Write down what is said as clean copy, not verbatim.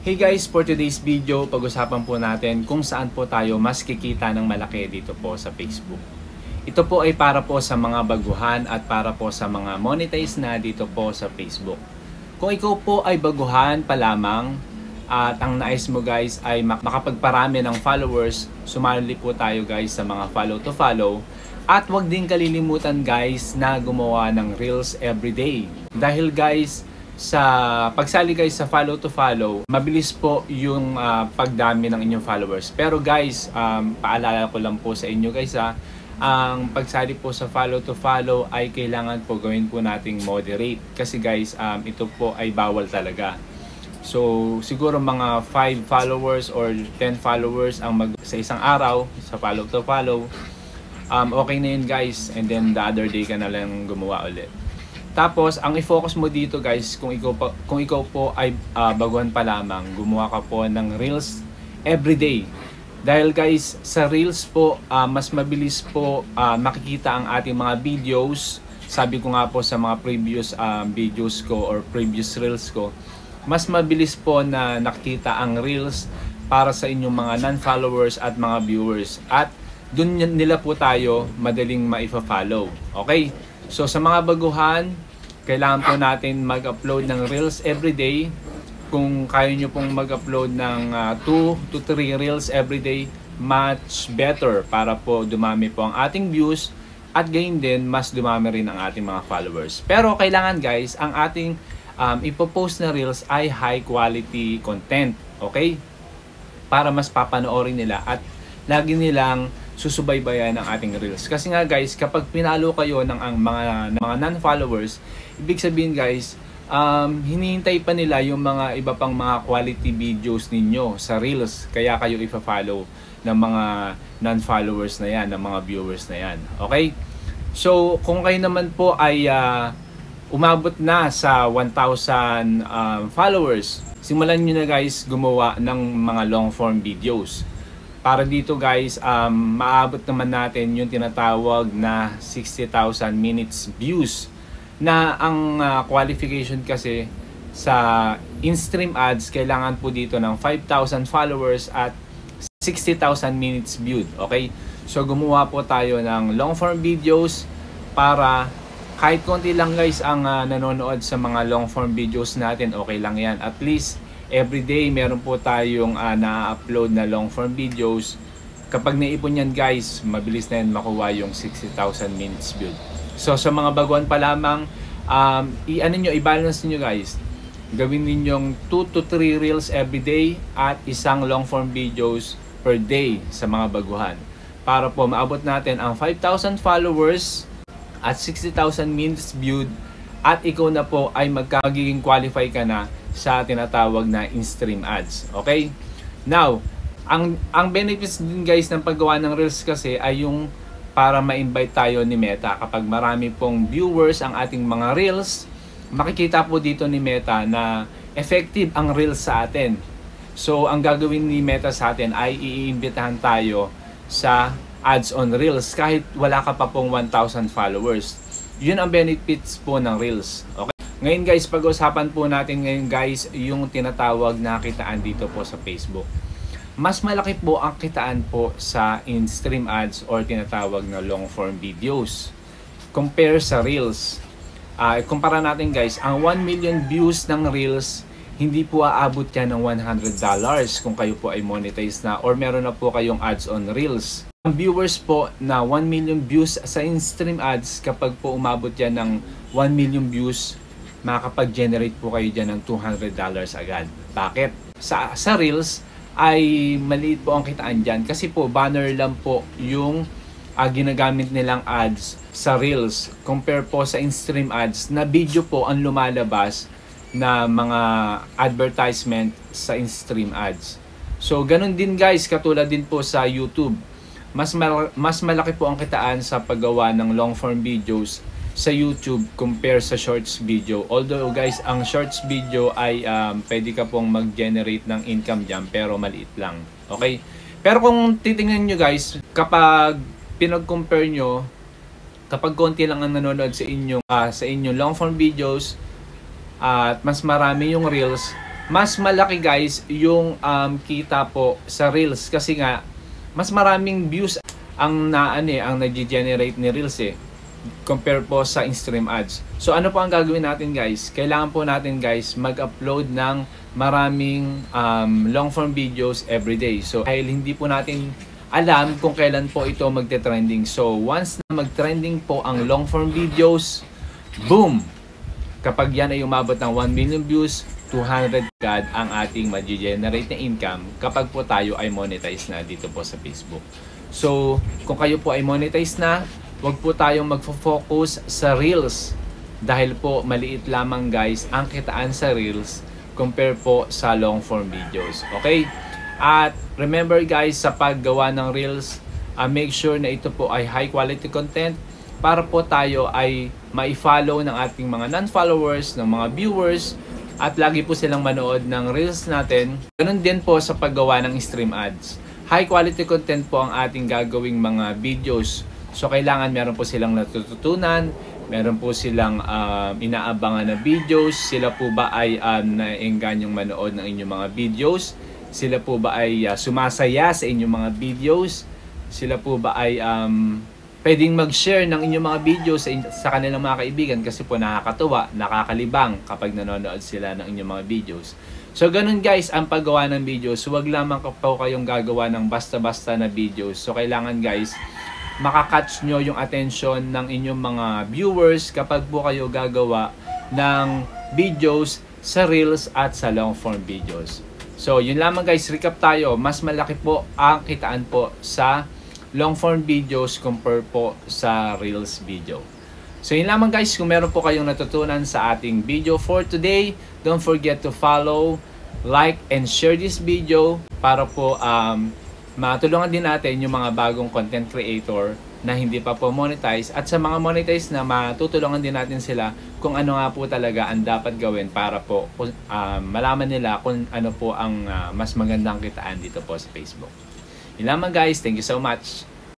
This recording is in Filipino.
Hey guys, for today's video, pag-usapan po natin kung saan po tayo mas kikita ng malaki dito po sa Facebook. Ito po ay para po sa mga baguhan at para po sa mga monetize na dito po sa Facebook. Kung ikaw po ay baguhan pa lamang at ang nais mo guys ay makapagparami ng followers, sumali po tayo guys sa mga follow to follow. At wag din kalilimutan guys na gumawa ng Reels everyday. Dahil guys, sa pagsali guys sa follow to follow, mabilis po yung pagdami ng inyong followers. Pero guys, paalala ko lang po sa inyo guys ang pagsali po sa follow to follow ay kailangan po gawin po nating moderate. Kasi guys, ito po ay bawal talaga. So siguro mga 5 followers or 10 followers ang sa isang araw sa follow to follow. Okay na yun guys, and then the other day ka na lang gumawa ulit. Tapos, ang i-focus mo dito guys, kung ikaw po ay baguhan pa lamang, gumawa ka po ng Reels everyday. Dahil guys, sa Reels po, mas mabilis po makikita ang ating mga videos. Sabi ko nga po sa mga previous videos ko or previous Reels ko, mas mabilis po na nakikita ang Reels para sa inyong mga non-followers at mga viewers. At dun nila po tayo madaling maifa-follow. Okay? So sa mga baguhan, kailangan po natin mag-upload ng Reels everyday. Kung kaya nyo pong mag-upload ng 2 to 3 Reels everyday, much better para po dumami po ang ating views at gain din mas dumami rin ang ating mga followers. Pero kailangan guys, ang ating ipopost na Reels ay high quality content. Okay? Para mas papanoorin nila at lagi nilang susubaybayan ang ating Reels. Kasi nga guys, kapag pinalo kayo ng mga non-followers, ibig sabihin guys, hinihintay pa nila yung mga iba pang mga quality videos ninyo sa Reels. Kaya kayo ipa-follow ng mga non-followers na yan, ng mga viewers na yan. Okay? So, kung kayo naman po ay umabot na sa 1,000 followers, simulan nyo na guys gumawa ng mga long form videos. Para dito guys, maabot naman natin yung tinatawag na 60,000 minutes views. Na ang qualification kasi sa in-stream ads, kailangan po dito ng 5,000 followers at 60,000 minutes viewed. Okay? So gumawa po tayo ng long form videos para kahit konti lang guys ang nanonood sa mga long form videos natin, okay lang yan. At least everyday meron po tayong na-upload na long form videos. Kapag naipon yan guys, mabilis na yan makuha yung 60,000 minutes viewed. So sa mga baguhan pa lamang, i-balance niyo guys. Gawin ninyong 2 to 3 reels everyday at isang long form videos per day sa mga baguhan. Para po maabot natin ang 5,000 followers at 60,000 minutes viewed at ikaw na po ay magiging qualify ka na sa tinatawag na in-stream ads. Okay? Now, ang benefits din guys ng paggawa ng Reels kasi ay yung para ma-invite tayo ni Meta. Kapag marami pong viewers ang ating mga Reels, makikita po dito ni Meta na effective ang Reels sa atin. So, ang gagawin ni Meta sa atin ay iimbitahan tayo sa ads on Reels kahit wala ka pa pong 1,000 followers. Yun ang benefits po ng Reels. Okay? Ngayon guys, pag-usapan po natin ngayon guys yung tinatawag na kitaan dito po sa Facebook. Mas malaki po ang kitaan po sa in-stream ads or tinatawag na long form videos compare sa Reels. Kumpara natin guys, ang 1 million views ng Reels, hindi po aabot yan ng $100 kung kayo po ay monetize na or meron na po kayong ads on Reels. Ang viewers po na 1 million views sa in-stream ads, kapag po umabot yan ng 1 million views, makakapag-generate po kayo dyan ng $200 agad. Bakit? Sa Reels ay maliit po ang kitaan dyan kasi po banner lang po yung ginagamit nilang ads sa Reels compare po sa in-stream ads na video po ang lumalabas na mga advertisement sa in-stream ads. So ganun din guys, katulad din po sa YouTube. Mas malaki po ang kitaan sa paggawa ng long form videos sa YouTube compare sa shorts video. Although guys, ang shorts video ay pwede ka pong mag-generate ng income dyan pero maliit lang. Okay? Pero kung titingnan nyo guys, kapag pinag-compare nyo, kapag konti lang ang nanonood sa inyong long form videos at mas marami yung Reels, mas malaki guys yung kita po sa Reels kasi nga mas maraming views ang ang nag-generate ni Reels compare po sa in-stream ads. So ano po ang gagawin natin guys? Kailangan po natin guys mag-upload ng maraming long form videos every day. So dahil hindi po natin alam kung kailan po ito magte-trending. So once na mag-trending po ang long form videos, boom! Kapag yan ay umabot ng 1 million views, 200 agad ang ating ma-generate na income kapag po tayo ay monetize na dito po sa Facebook. So kung kayo po ay monetize na, huwag po tayong magfo-focus sa Reels dahil po maliit lamang guys ang kitaan sa Reels compare po sa long form videos. Okay? At remember guys, sa paggawa ng Reels, make sure na ito po ay high quality content para po tayo ay ma-follow ng ating mga non-followers, ng mga viewers, at lagi po silang manood ng Reels natin. Ganun din po sa paggawa ng stream ads. High quality content po ang ating gagawing mga videos. So kailangan meron po silang natututunan, meron po silang inaabangan na videos, sila po ba ay naengganyong manood ng inyong mga videos, sila po ba ay sumasaya sa inyong mga videos, sila po ba ay pwedeng mag-share ng inyong mga videos sa kanilang mga kaibigan kasi po nakakatuwa, nakakalibang kapag nanonood sila ng inyong mga videos. So ganun guys ang paggawa ng videos, huwag lamang po kayong gagawa ng basta-basta na videos. So kailangan guys makakatch nyo yung attention ng inyong mga viewers kapag po kayo gagawa ng videos sa Reels at sa long form videos. So yun lamang guys, recap tayo. Mas malaki po ang kitaan po sa long form videos compare po sa Reels video. So yun lamang guys, kung meron po kayong natutunan sa ating video for today, don't forget to follow, like, and share this video para po matulungan din natin yung mga bagong content creator na hindi pa po monetize, at sa mga monetize na matutulungan din natin sila kung ano nga po talaga ang dapat gawin para po malaman nila kung ano po ang mas magandang kitaan dito po sa Facebook. Yun lamang guys, thank you so much.